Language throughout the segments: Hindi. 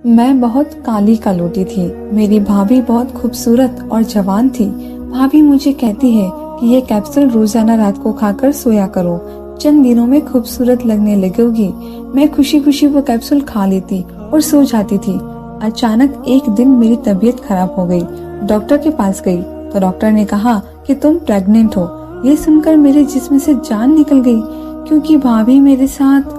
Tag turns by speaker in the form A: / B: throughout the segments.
A: मैं बहुत काली कलौटी थी। मेरी भाभी बहुत खूबसूरत और जवान थी। भाभी मुझे कहती है कि ये कैप्सूल रोजाना रात को खाकर सोया करो, चंद दिनों में खूबसूरत लगने लगोगी। मैं खुशी खुशी वो कैप्सूल खा लेती और सो जाती थी। अचानक एक दिन मेरी तबीयत खराब हो गई। डॉक्टर के पास गई तो डॉक्टर ने कहा कि तुम प्रेग्नेंट हो। ये सुनकर मेरे जिस्म से जान निकल गई, क्योंकि भाभी मेरे साथ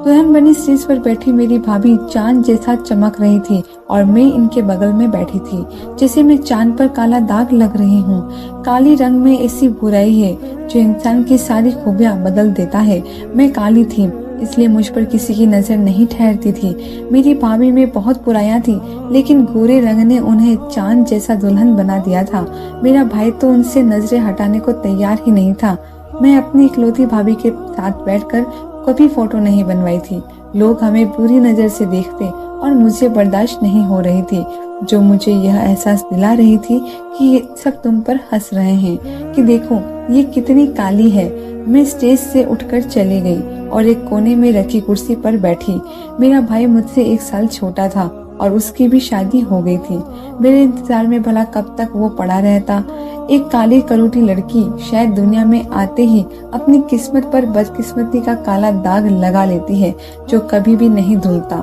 A: दुल्हन बनी स्टेज पर बैठी मेरी भाभी चांद जैसा चमक रही थी और मैं इनके बगल में बैठी थी, जैसे मैं चांद पर काला दाग लग रही हूँ। काली रंग में ऐसी बुराई है जो इंसान की सारी खूबियाँ बदल देता है। मैं काली थी, इसलिए मुझ पर किसी की नजर नहीं ठहरती थी। मेरी भाभी में बहुत बुराइयां थी, लेकिन गोरे रंग ने उन्हें चांद जैसा दुल्हन बना दिया था। मेरा भाई तो उनसे नजरें हटाने को तैयार ही नहीं था। मैं अपनी इकलौती भाभी के साथ बैठकर कभी फोटो नहीं बनवाई थी। लोग हमें बुरी नजर से देखते और मुझे बर्दाश्त नहीं हो रही थी, जो मुझे यह एहसास दिला रही थी कि ये सब तुम पर हंस रहे हैं, कि देखो ये कितनी काली है। मैं स्टेज से उठकर चली गई और एक कोने में रखी कुर्सी पर बैठी। मेरा भाई मुझसे 1 साल छोटा था और उसकी भी शादी हो गई थी। मेरे इंतजार में भला कब तक वो पड़ा रहता। एक काली कलौटी लड़की शायद दुनिया में आते ही अपनी किस्मत पर बदकिस्मती का काला दाग लगा लेती है, जो कभी भी नहीं धुलता।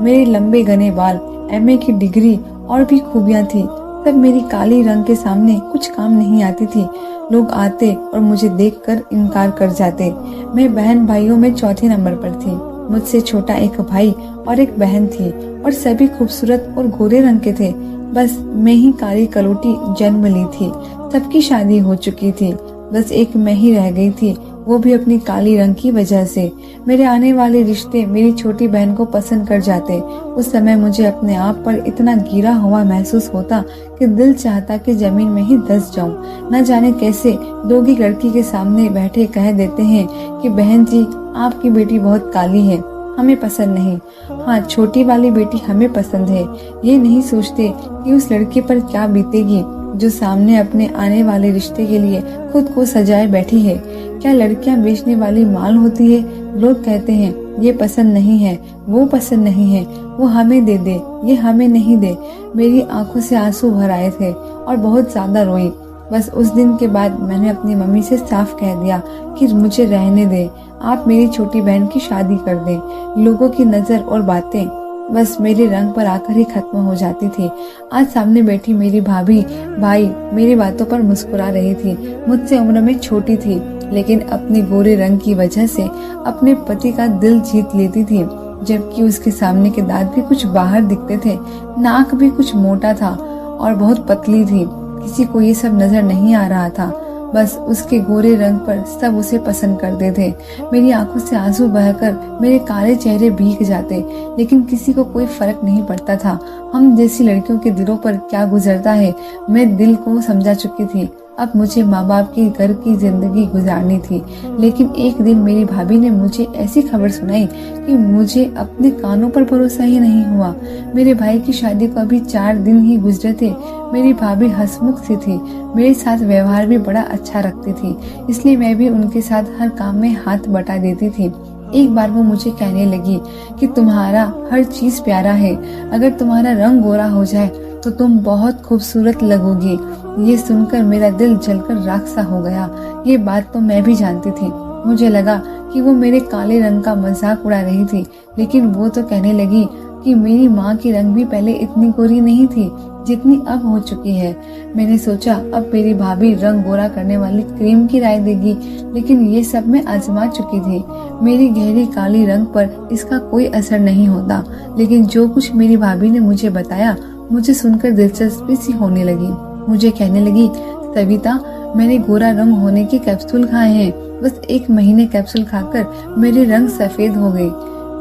A: मेरे लंबे घने बाल, एमए की डिग्री और भी खूबियां थी, सब मेरी काली रंग के सामने कुछ काम नहीं आती थी। लोग आते और मुझे देखकर इनकार कर जाते। मैं बहन भाइयों में चौथे नंबर पर थी। मुझसे छोटा एक भाई और एक बहन थी और सभी खूबसूरत और गोरे रंग के थे। बस मैं ही काली कलौटी जन्म ली थी। सबकी शादी हो चुकी थी, बस एक मैं ही रह गई थी, वो भी अपनी काली रंग की वजह से। मेरे आने वाले रिश्ते मेरी छोटी बहन को पसंद कर जाते। उस समय मुझे अपने आप पर इतना गिरा हुआ महसूस होता कि दिल चाहता कि जमीन में ही धंस जाऊं। न जाने कैसे लोग एक लड़की के सामने बैठे कह देते हैं कि बहन जी, आपकी बेटी बहुत काली है, हमें पसंद नहीं। हाँ, छोटी वाली बेटी हमें पसंद है। ये नहीं सोचते कि उस लड़के पर क्या बीतेगी जो सामने अपने आने वाले रिश्ते के लिए खुद को सजाए बैठी है। क्या लड़कियां बेचने वाली माल होती है? लोग कहते हैं ये पसंद नहीं है, वो पसंद नहीं है, वो हमें दे दे, ये हमें नहीं दे। मेरी आंखों से आंसू भर आए थे और बहुत ज्यादा रोई। बस उस दिन के बाद मैंने अपनी मम्मी से साफ कह दिया कि मुझे रहने दे, आप मेरी छोटी बहन की शादी कर दें। लोगों की नजर और बातें बस मेरे रंग पर आकर ही खत्म हो जाती थी। आज सामने बैठी मेरी भाभी भाई मेरी बातों पर मुस्कुरा रही थी। मुझसे उम्र में छोटी थी, लेकिन अपनी गोरे रंग की वजह से अपने पति का दिल जीत लेती थी, जबकि उसके सामने के दांत भी कुछ बाहर दिखते थे। नाक भी कुछ मोटा था और बहुत पतली थी। किसी को ये सब नजर नहीं आ रहा था, बस उसके गोरे रंग पर सब उसे पसंद करते थे। मेरी आंखों से आंसू बहकर मेरे काले चेहरे भीग जाते, लेकिन किसी को कोई फर्क नहीं पड़ता था। हम जैसी लड़कियों के दिलों पर क्या गुजरता है, मैं दिल को समझा चुकी थी। अब मुझे माँ बाप के घर की जिंदगी गुजारनी थी। लेकिन एक दिन मेरी भाभी ने मुझे ऐसी खबर सुनाई कि मुझे अपने कानों पर भरोसा ही नहीं हुआ। मेरे भाई की शादी को अभी 4 दिन ही गुजरे थे। मेरी भाभी हंसमुख सी थी, मेरे साथ व्यवहार भी बड़ा अच्छा रखती थी, इसलिए मैं भी उनके साथ हर काम में हाथ बटा देती थी। एक बार वो मुझे कहने लगी कि तुम्हारा हर चीज प्यारा है, अगर तुम्हारा रंग गोरा हो जाए तो तुम बहुत खूबसूरत लगोगी। ये सुनकर मेरा दिल जलकर राख सा हो गया। ये बात तो मैं भी जानती थी। मुझे लगा कि वो मेरे काले रंग का मजाक उड़ा रही थी, लेकिन वो तो कहने लगी कि मेरी माँ की रंग भी पहले इतनी गोरी नहीं थी जितनी अब हो चुकी है। मैंने सोचा अब मेरी भाभी रंग गोरा करने वाली क्रीम की राय देगी, लेकिन ये सब मैं आजमा चुकी थी। मेरी गहरी काली रंग पर इसका कोई असर नहीं होता, लेकिन जो कुछ मेरी भाभी ने मुझे बताया मुझे सुनकर दिलचस्पी सी होने लगी। मुझे कहने लगी, सविता, मैंने गोरा रंग होने के कैप्सूल खाए हैं। बस 1 महीने कैप्सूल खाकर मेरे रंग सफेद हो गए।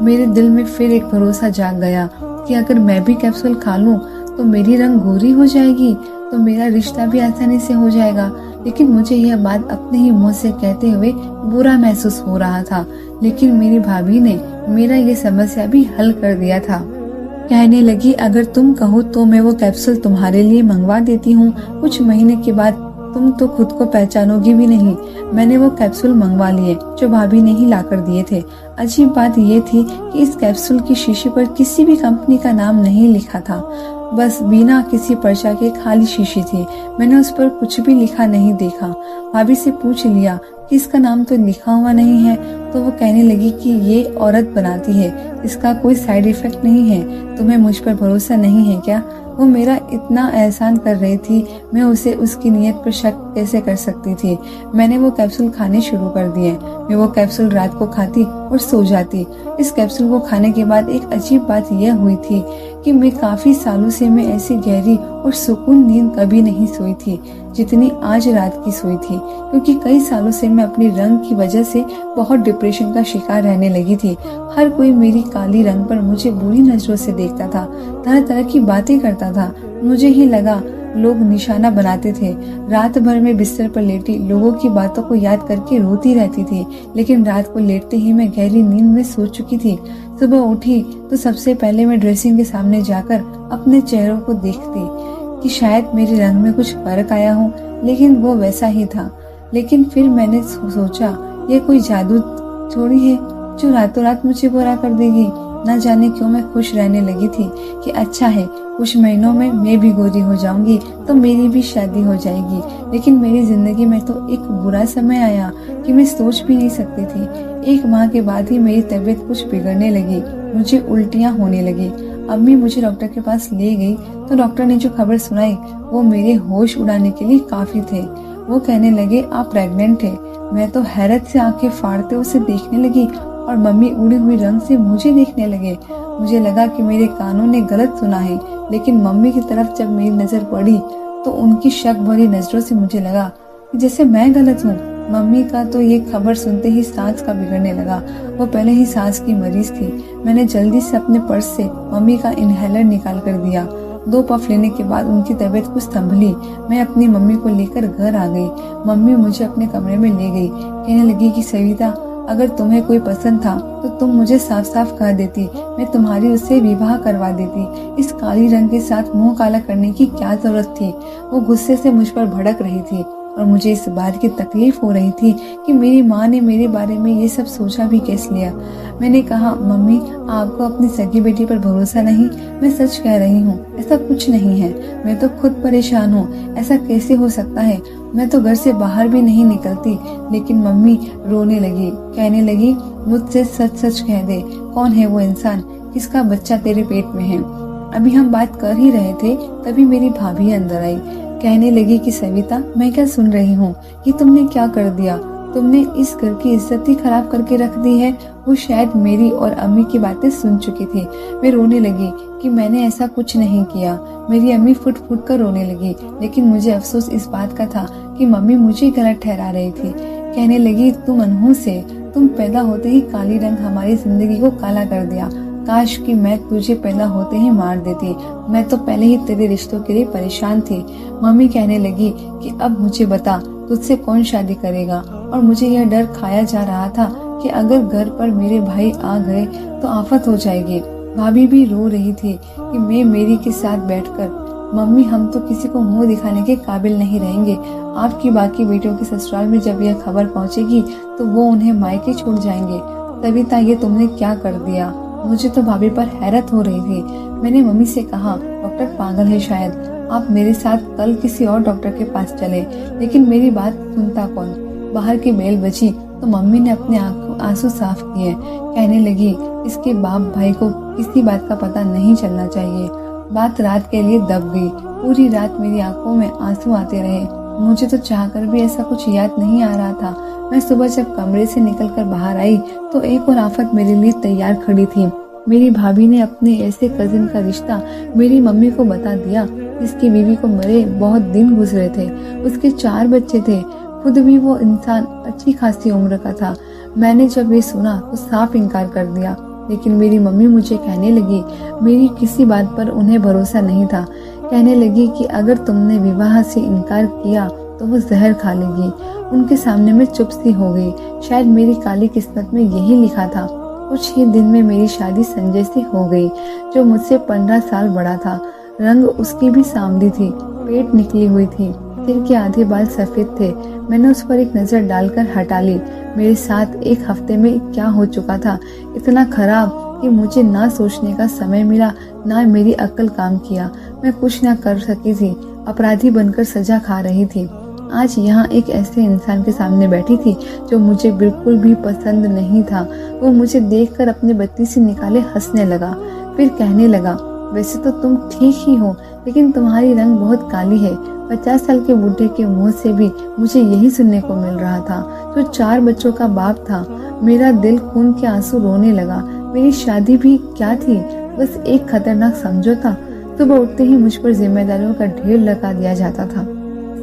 A: मेरे दिल में फिर एक भरोसा जाग गया कि अगर मैं भी कैप्सूल खा लूं तो मेरी रंग गोरी हो जाएगी, तो मेरा रिश्ता भी आसानी से हो जाएगा। लेकिन मुझे यह बात अपने ही मुंह से कहते हुए बुरा महसूस हो रहा था, लेकिन मेरी भाभी ने मेरा ये समस्या भी हल कर दिया था। कहने लगी, अगर तुम कहो तो मैं वो कैप्सूल तुम्हारे लिए मंगवा देती हूँ। कुछ महीने के बाद तुम तो खुद को पहचानोगी भी नहीं। मैंने वो कैप्सूल मंगवा लिए जो भाभी ने ही लाकर दिए थे। अजीब बात ये थी कि इस कैप्सूल की शीशी पर किसी भी कंपनी का नाम नहीं लिखा था, बस बिना किसी पर्चा के खाली शीशी थी। मैंने उस पर कुछ भी लिखा नहीं देखा। भाभी से पूछ लिया कि इसका नाम तो लिखा हुआ नहीं है, तो वो कहने लगी कि ये औरत बनाती है, इसका कोई साइड इफेक्ट नहीं है। तुम्हें मुझ पर भरोसा नहीं है क्या? वो मेरा इतना एहसान कर रही थी, मैं उसे उसकी नीयत पर शक कैसे कर सकती थी। मैंने वो कैप्सूल खाने शुरू कर दिए। मैं वो कैप्सूल रात को खाती और सो जाती। इस कैप्सूल को खाने के बाद एक अजीब बात यह हुई थी कि मैं काफी सालों से मैं ऐसी गहरी और सुकून नींद कभी नहीं सोई थी जितनी आज रात की सोई थी, क्योंकि कई सालों से मैं अपनी रंग की वजह से बहुत डिप्रेशन का शिकार रहने लगी थी। हर कोई मेरी काली रंग पर मुझे बुरी नजरों से देखता था, तरह तरह की बातें करता था। मुझे ही लगा लोग निशाना बनाते थे। रात भर में बिस्तर पर लेटी लोगों की बातों को याद करके रोती रहती थी, लेकिन रात को लेटते ही मैं गहरी नींद में सो चुकी थी। सुबह उठी तो सबसे पहले मैं ड्रेसिंग के सामने जाकर अपने चेहरों को देखती कि शायद मेरे रंग में कुछ फर्क आया हो, लेकिन वो वैसा ही था। लेकिन फिर मैंने सोचा ये कोई जादू थोड़ी है जो रातों रात मुझे बुरा कर देगी। न जाने क्यों मैं खुश रहने लगी थी कि अच्छा है, कुछ महीनों में मैं भी गोरी हो जाऊंगी तो मेरी भी शादी हो जाएगी। लेकिन मेरी जिंदगी में तो एक बुरा समय आया कि मैं सोच भी नहीं सकती थी। 1 माह के बाद ही मेरी तबीयत कुछ बिगड़ने लगी, मुझे उल्टियां होने लगी। अम्मी मुझे डॉक्टर के पास ले गई तो डॉक्टर ने जो खबर सुनाई वो मेरे होश उड़ाने के लिए काफी थे। वो कहने लगे आप प्रेग्नेंट थे। मैं तो हैरत से आंखें फाड़ते उसे देखने लगी और मम्मी उड़ी हुई रंग से मुझे देखने लगे। मुझे लगा कि मेरे कानों ने गलत सुना है, लेकिन मम्मी की तरफ जब मेरी नजर पड़ी तो उनकी शक भरी नजरों से मुझे लगा कि जैसे मैं गलत हूँ। मम्मी का तो ये खबर सुनते ही सांस का बिगड़ने लगा। वो पहले ही सांस की मरीज थी। मैंने जल्दी से अपने पर्स से मम्मी का इनहेलर निकाल कर दिया। 2 पफ लेने के बाद उनकी तबीयत कुछ संभली। मैं अपनी मम्मी को लेकर घर आ गई। मम्मी मुझे अपने कमरे में ले गई। कहने लगी कि सविता, अगर तुम्हें कोई पसंद था तो तुम मुझे साफ साफ कह देती, मैं तुम्हारी उससे विवाह करवा देती। इस काली रंग के साथ मुंह काला करने की क्या जरूरत थी? वो गुस्से से मुझ पर भड़क रही थी और मुझे इस बात की तकलीफ हो रही थी कि मेरी माँ ने मेरे बारे में ये सब सोचा भी कैसे लिया। मैंने कहा मम्मी, आपको अपनी सगी बेटी पर भरोसा नहीं? मैं सच कह रही हूँ, ऐसा कुछ नहीं है। मैं तो खुद परेशान हूँ, ऐसा कैसे हो सकता है? मैं तो घर से बाहर भी नहीं निकलती। लेकिन मम्मी रोने लगी, कहने लगी मुझसे सच सच कह दे, कौन है वो इंसान, किसका बच्चा तेरे पेट में है? अभी हम बात कर ही रहे थे तभी मेरी भाभी अंदर आई। कहने लगी कि सविता, मैं क्या सुन रही हूँ, ये तुमने क्या कर दिया? तुमने इस घर की इज्जत ही खराब करके रख दी है। वो शायद मेरी और अम्मी की बातें सुन चुकी थी। मैं रोने लगी कि मैंने ऐसा कुछ नहीं किया। मेरी अम्मी फुट फुट कर रोने लगी, लेकिन मुझे अफसोस इस बात का था कि मम्मी मुझे गलत ठहरा रही थी। कहने लगी तुम अनहूस से, तुम पैदा होते ही काली रंग हमारी जिंदगी को काला कर दिया। काश कि मैं तुझे पैदा होते ही मार देती। मैं तो पहले ही तेरे रिश्तों के लिए परेशान थी। मम्मी कहने लगी कि अब मुझे बता, तुझसे कौन शादी करेगा? और मुझे यह डर खाया जा रहा था कि अगर घर पर मेरे भाई आ गए तो आफत हो जाएगी। भाभी भी रो रही थी कि मैं मेरी के साथ बैठकर, मम्मी हम तो किसी को मुंह दिखाने के काबिल नहीं रहेंगे। आपकी बाकी बेटियों के ससुराल में जब यह खबर पहुंचेगी तो वो उन्हें मायके छोड़ जाएंगे। सविता, ये तुमने क्या कर दिया? मुझे तो भाभी पर हैरत हो रही थी। मैंने मम्मी से कहा डॉक्टर पागल है शायद, आप मेरे साथ कल किसी और डॉक्टर के पास चले। लेकिन मेरी बात सुनता कौन? बाहर की बेल बजी तो मम्मी ने अपने आंसू साफ किए। कहने लगी इसके बाप भाई को किसी बात का पता नहीं चलना चाहिए। बात रात के लिए दब गई। पूरी रात मेरी आंखों में आंसू आते रहे। मुझे तो चाहकर भी ऐसा कुछ याद नहीं आ रहा था। मैं सुबह जब कमरे से निकलकर बाहर आई तो एक और आफत मेरे लिए तैयार खड़ी थी। मेरी भाभी ने अपने ऐसे कजिन का रिश्ता मेरी मम्मी को बता दिया जिसकी बीवी को मरे बहुत दिन गुजरे थे। उसके 4 बच्चे थे। खुद भी वो इंसान अच्छी खासी उम्र का था। मैंने जब ये सुना तो साफ इनकार कर दिया, लेकिन मेरी मम्मी मुझे कहने लगी मेरी किसी बात पर उन्हें भरोसा नहीं था। कहने लगी कि अगर तुमने विवाह से इनकार किया तो वो जहर खा लेगी। उनके सामने मैं चुप सी हो गई। शायद मेरी काली किस्मत में यही लिखा था। कुछ ही दिन में मेरी शादी संजय से हो गई, जो मुझसे 15 साल बड़ा था। रंग उसकी भी सांवली थी, पेट निकली हुई थी, सिर के आधे बाल सफेद थे। मैंने उस पर एक नजर डालकर हटा ली। मेरे साथ एक हफ्ते में क्या हो चुका था, इतना खराब कि मुझे ना सोचने का समय मिला, ना मेरी अक्ल काम किया। मैं कुछ ना कर सकी थी, अपराधी बनकर सजा खा रही थी। आज यहाँ एक ऐसे इंसान के सामने बैठी थी जो मुझे बिल्कुल भी पसंद नहीं था। वो मुझे देखकर अपने बत्ती से निकाले हंसने लगा, फिर कहने लगा, वैसे तो तुम ठीक ही हो, लेकिन तुम्हारी रंग बहुत काली है। 50 साल के बूढ़े के मुंह से भी मुझे यही सुनने को मिल रहा था, जो 4 बच्चों का बाप था। मेरा दिल खून के आंसू रोने लगा। मेरी शादी भी क्या थी, बस एक खतरनाक समझौता। सुबह उठते ही मुझ पर जिम्मेदारियों का ढेर लगा दिया जाता था।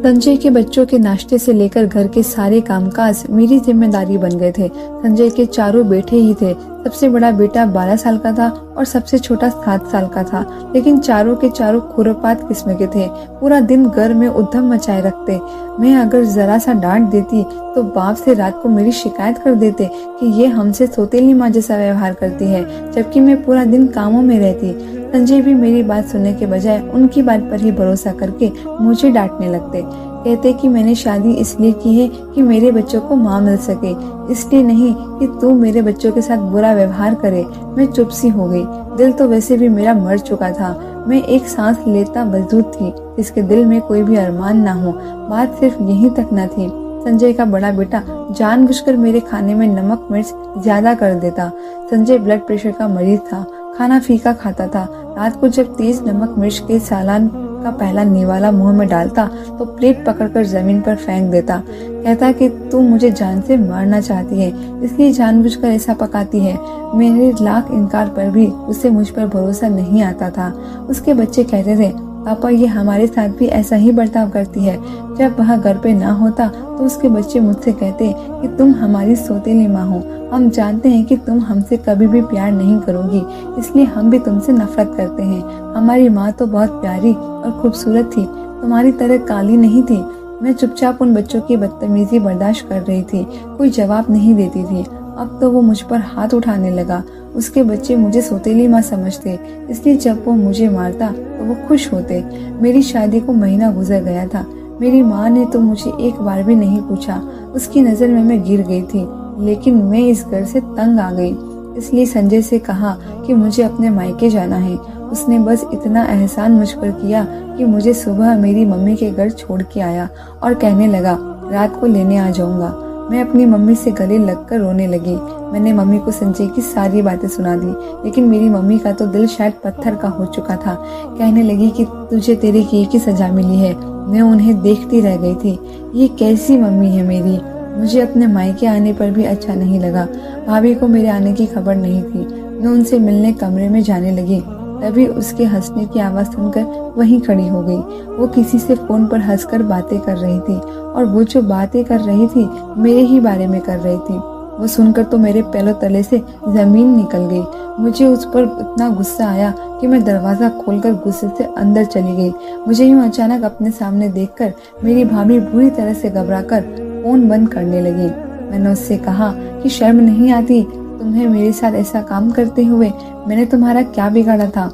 A: संजय के बच्चों के नाश्ते से लेकर घर के सारे कामकाज मेरी जिम्मेदारी बन गए थे। संजय के चारों बेटे ही थे। सबसे बड़ा बेटा 12 साल का था और सबसे छोटा 7 साल का था, लेकिन चारों के चारों खुरपात किस्म के थे। पूरा दिन घर में उद्यम मचाए रखते। मैं अगर जरा सा डांट देती तो बाप से रात को मेरी शिकायत कर देते कि ये हमसे सौतेली माँ जैसा व्यवहार करती है, जबकि मैं पूरा दिन कामों में रहती। संजय भी मेरी बात सुनने के बजाय उनकी बात पर ही भरोसा करके मुझे डांटने लगते। कहते कि मैंने शादी इसलिए की है कि मेरे बच्चों को माँ मिल सके, इसलिए नहीं कि तू मेरे बच्चों के साथ बुरा व्यवहार करे। मैं चुप सी हो गई। दिल तो वैसे भी मेरा मर चुका था। मैं एक सांस लेता वजूद थी जिसके दिल में कोई भी अरमान ना हो। बात सिर्फ यहीं तक न थी। संजय का बड़ा बेटा जानबूझकर मेरे खाने में नमक मिर्च ज्यादा कर देता। संजय ब्लड प्रेशर का मरीज था, खाना फीका खाता था। रात को जब तेज नमक मिर्च के सालन का पहला निवाला मुंह में डालता तो प्लेट पकड़कर जमीन पर फेंक देता। कहता कि तू मुझे जान से मारना चाहती है, इसलिए जानबूझकर ऐसा पकाती है। मेरे लाख इनकार पर भी उसे मुझ पर भरोसा नहीं आता था। उसके बच्चे कहते थे, पापा ये हमारे साथ भी ऐसा ही बर्ताव करती है। जब वह घर पे ना होता तो उसके बच्चे मुझसे कहते कि तुम हमारी सौतेली माँ हो। हम जानते हैं कि तुम हमसे कभी भी प्यार नहीं करोगी, इसलिए हम भी तुमसे नफरत करते हैं। हमारी माँ तो बहुत प्यारी और खूबसूरत थी, तुम्हारी तरह काली नहीं थी। मैं चुपचाप उन बच्चों की बदतमीजी बर्दाश्त कर रही थी, कोई जवाब नहीं देती थी। अब तो वो मुझ पर हाथ उठाने लगा। उसके बच्चे मुझे सौतेली माँ समझते, इसलिए जब वो मुझे मारता तो वो खुश होते। मेरी शादी को महीना गुजर गया था। मेरी माँ ने तो मुझे एक बार भी नहीं पूछा। उसकी नजर में मैं गिर गई थी, लेकिन मैं इस घर से तंग आ गई। इसलिए संजय से कहा कि मुझे अपने मायके जाना है। उसने बस इतना एहसान मुझ पर किया कि मुझे सुबह मेरी मम्मी के घर छोड़ के आया और कहने लगा, रात को लेने आ जाऊंगा। मैं अपनी मम्मी से गले लगकर रोने लगी। मैंने मम्मी को संजय की सारी बातें सुना दी, लेकिन मेरी मम्मी का तो दिल शायद पत्थर का हो चुका था। कहने लगी कि तुझे तेरे किए की सजा मिली है। मैं उन्हें देखती रह गई थी। ये कैसी मम्मी है मेरी। मुझे अपने मायके आने पर भी अच्छा नहीं लगा। भाभी को मेरे आने की खबर नहीं थी। मैं उनसे मिलने कमरे में जाने लगी, तभी उसके हंसने की आवाज सुनकर वहीं खड़ी हो गई। वो किसी से फोन पर हंसकर बातें कर रही थी, और वो जो बातें कर रही थी मेरे ही बारे में कर रही थी। वो सुनकर तो मेरे पैरों तले से जमीन निकल गई। मुझे उस पर इतना गुस्सा आया कि मैं दरवाजा खोलकर गुस्से से अंदर चली गई। मुझे यूं अचानक अपने सामने देखकर मेरी भाभी बुरी तरह से घबराकर फोन बंद करने लगी। मैंने उससे कहा कि शर्म नहीं आती तुम्हें मेरे साथ ऐसा काम करते हुए। मैंने तुम्हारा क्या बिगाड़ा था।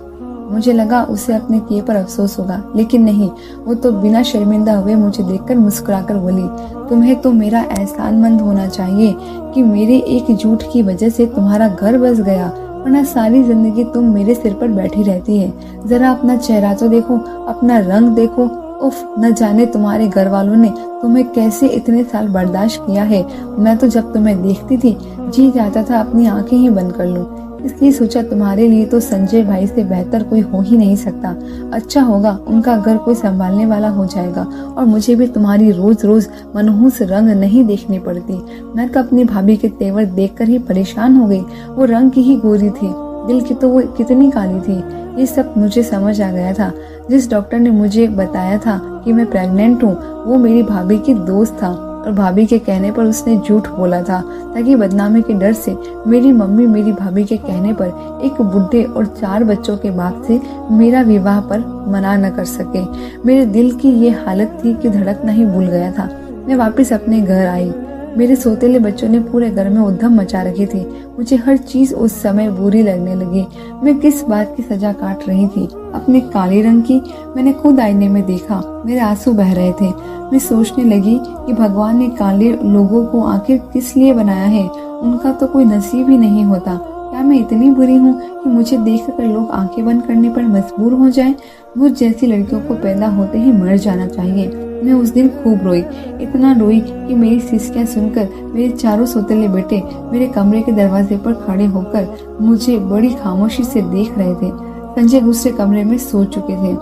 A: मुझे लगा उसे अपने किए पर अफसोस होगा, लेकिन नहीं। वो तो बिना शर्मिंदा हुए मुझे देखकर मुस्कुराकर बोली, तुम्हें तो मेरा एहसानमंद होना चाहिए कि मेरे एक झूठ की वजह से तुम्हारा घर बस गया, वरना सारी जिंदगी तुम मेरे सिर पर बैठी रहती है। जरा अपना चेहरा तो देखो, अपना रंग देखो। उफ, न जाने तुम्हारे घर वालों ने तुम्हें कैसे इतने साल बर्दाश्त किया है। मैं तो जब तुम्हें देखती थी जी चाहता था अपनी आंखें ही बंद कर लूं। इसलिए सोचा तुम्हारे लिए तो संजय भाई से बेहतर कोई हो ही नहीं सकता। अच्छा होगा उनका घर कोई संभालने वाला हो जाएगा, और मुझे भी तुम्हारी रोज रोज मनहूस रंग नहीं देखनी पड़ती। मैं तो अपनी भाभी के तेवर देखकर ही परेशान हो गई। वो रंग की ही गोरी थी, दिल की तो वो कितनी काली थी। ये सब मुझे समझ आ गया था। जिस डॉक्टर ने मुझे बताया था कि मैं प्रेग्नेंट हूँ, वो मेरी भाभी की दोस्त था, और भाभी के कहने पर उसने झूठ बोला था ताकि बदनामी के डर से मेरी मम्मी मेरी भाभी के कहने पर एक बुढ़े और 4 बच्चों के बाप से मेरा विवाह पर मना न कर सके। मेरे दिल की ये हालत थी कि धड़कना ही भूल गया था। मैं वापस अपने घर आई। मेरे सोतेले बच्चों ने पूरे घर में उधम मचा रखी थी। मुझे हर चीज उस समय बुरी लगने लगी। मैं किस बात की सजा काट रही थी? अपने काले रंग की। मैंने खुद आईने में देखा, मेरे आंसू बह रहे थे। मैं सोचने लगी कि भगवान ने काले लोगों को आखिर किस लिए बनाया है? उनका तो कोई नसीब ही नहीं होता। क्या मैं इतनी बुरी हूँ कि मुझे देखकर लोग आंखें बंद करने पर मजबूर हो जाएं? मुझ जैसी लड़कियों को पैदा होते ही मर जाना चाहिए। मैं उस दिन खूब रोई, इतना रोई कि मेरी सिसकियां सुनकर मेरे चारों सौतेले बेटे मेरे कमरे के दरवाजे पर खड़े होकर मुझे बड़ी खामोशी से देख रहे थे। संजय दूसरे कमरे में सो चुके थे,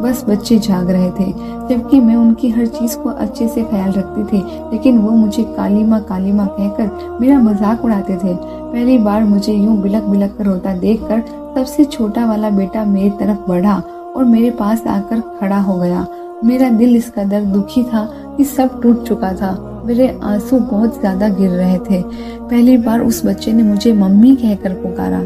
A: बस बच्चे जाग रहे थे, जबकि मैं उनकी हर चीज को अच्छे से ख्याल रखती थी। लेकिन वो मुझे काली माँ कहकर मेरा मजाक उड़ाते थे। पहली बार मुझे यूं बिलक बिलक कर रोता देखकर सबसे छोटा वाला बेटा मेरी तरफ बढ़ा और मेरे पास आकर खड़ा हो गया। मेरा दिल इस कदर दुखी था कि सब टूट चुका था। मेरे आंसू बहुत ज्यादा गिर रहे थे। पहली बार उस बच्चे ने मुझे मम्मी कहकर पुकारा।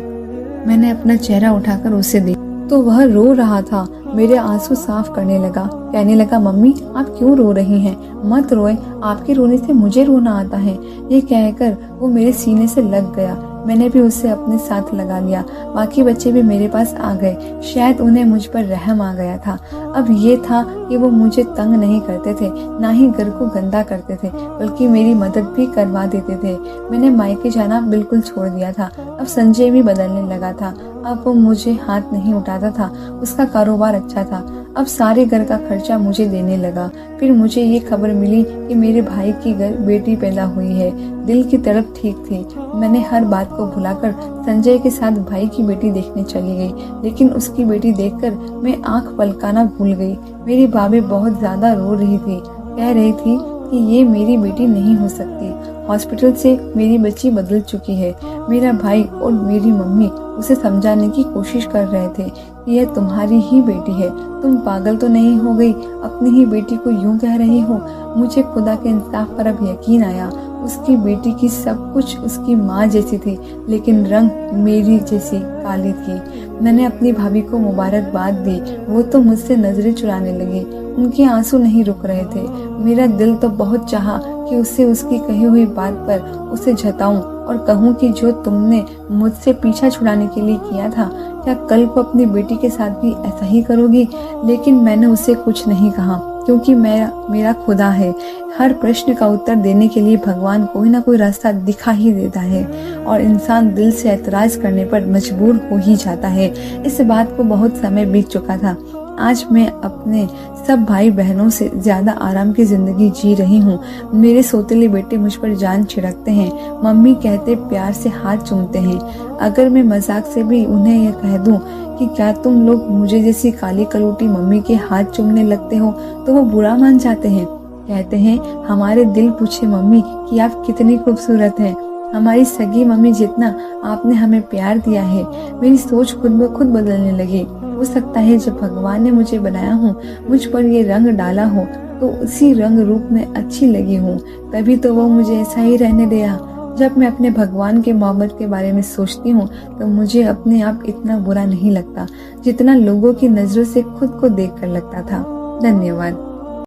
A: मैंने अपना चेहरा उठाकर उसे देखा तो वह रो रहा था। मेरे आंसू साफ करने लगा, कहने लगा, मम्मी आप क्यों रो रही हैं? मत रोए, आपके रोने से मुझे रोना आता है। ये कहकर वो मेरे सीने से लग गया। मैंने भी उसे अपने साथ लगा लिया। बाकी बच्चे भी मेरे पास आ गए। शायद उन्हें मुझ पर रहम आ गया था। अब ये था कि वो मुझे तंग नहीं करते थे, ना ही घर को गंदा करते थे, बल्कि मेरी मदद भी करवा देते थे। मैंने मायके जाना बिल्कुल छोड़ दिया था। अब संजय भी बदलने लगा था। अब वो मुझे हाथ नहीं उठाता था। उसका कारोबार अच्छा था। अब सारे घर का खर्चा मुझे देने लगा। फिर मुझे ये खबर मिली कि मेरे भाई की बेटी पैदा हुई है। दिल की तड़प ठीक थी। मैंने हर बात को भुलाकर संजय के साथ भाई की बेटी देखने चली गई। लेकिन उसकी बेटी देखकर मैं आंख पलकाना भूल गई। मेरी भाभी बहुत ज्यादा रो रही थी, कह रही थी कि ये मेरी बेटी नहीं हो सकती। हॉस्पिटल से मेरी बच्ची बदल चुकी है। मेरा भाई और मेरी मम्मी उसे समझाने की कोशिश कर रहे थे कि यह तुम्हारी ही बेटी है। तुम पागल तो नहीं हो गई? अपनी ही बेटी को यूं कह रही हो? मुझे खुदा के इंसाफ पर अब यकीन आया। उसकी बेटी की सब कुछ उसकी माँ जैसी थी, लेकिन रंग मेरी जैसी काली थी। मैंने अपनी भाभी को मुबारकबाद दी। वो तो मुझसे नजरें चुराने लगी। उनके आंसू नहीं रुक रहे थे। मेरा दिल तो बहुत चाहा कि उससे उसकी कही हुई बात पर उसे जताऊं और कहूं कि जो तुमने मुझसे पीछा छुड़ाने के लिए किया था, क्या कल को अपनी बेटी के साथ भी ऐसा ही करोगी? लेकिन मैंने उसे कुछ नहीं कहा, क्योंकि मेरा खुदा है। हर प्रश्न का उत्तर देने के लिए भगवान कोई ना कोई रास्ता दिखा ही देता है और इंसान दिल से ऐतराज करने पर मजबूर हो ही जाता है। इस बात को बहुत समय बीत चुका था। आज मैं अपने सब भाई बहनों से ज्यादा आराम की जिंदगी जी रही हूँ। मेरे सोतेले बेटे मुझ पर जान छिड़कते हैं, मम्मी कहते प्यार से हाथ चूमते हैं। अगर मैं मजाक से भी उन्हें यह कह दूं कि क्या तुम लोग मुझे जैसी काली कलूटी मम्मी के हाथ चूमने लगते हो, तो वो बुरा मान जाते हैं। कहते हैं हमारे दिल पूछे मम्मी कि आप कितनी खूबसूरत हैं। हमारी सगी मम्मी जितना आपने हमें प्यार दिया है। मेरी सोच खुद ब खुद बदलने लगी। हो सकता है जब भगवान ने मुझे बनाया हो, मुझ पर ये रंग डाला हो, तो उसी रंग रूप में अच्छी लगी हूँ। तभी तो वो मुझे ऐसा ही रहने दिया। जब मैं अपने भगवान के मोहब्बत के बारे में सोचती हूँ तो मुझे अपने आप इतना बुरा नहीं लगता जितना लोगों की नजरों से खुद को देखकर लगता था। धन्यवाद।